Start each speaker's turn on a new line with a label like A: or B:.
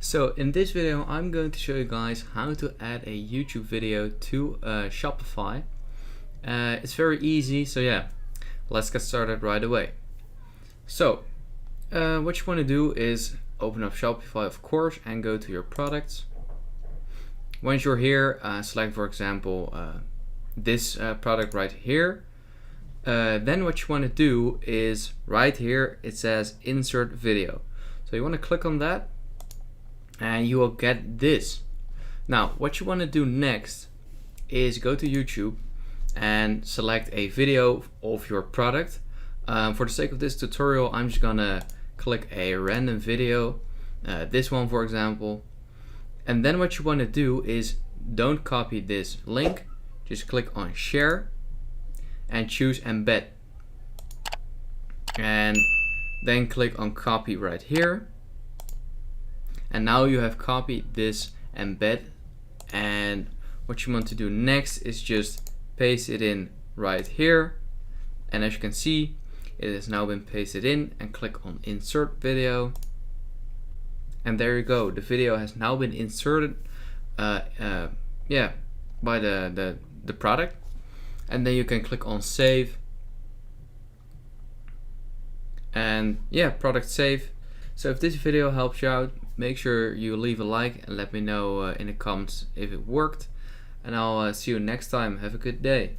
A: So in this video I'm going to show you guys how to add a YouTube video to Shopify. It's very easy, so yeah, let's get started right away. So what you want to do is open up Shopify, of course, and go to your products. Once you're here, select, for example, this product right here. Then what you want to do is right here it says insert video, so you want to click on that and you will get this. Now what you want to do next is go to YouTube and select a video of your product. For the sake of this tutorial, I'm just gonna click a random video, this one for example, and then what you want to do is don't copy this link, just click on share and choose embed, and then click on copy right here. And now you have copied this embed, and what you want to do next is just paste it in right here, and as you can see it has now been pasted in, and click on insert video, and there you go, the video has now been inserted by the product. And then you can click on save, and yeah, product save. So if this video helps you out, make sure you leave a like and let me know in the comments if it worked, and I'll see you next time. Have a good day.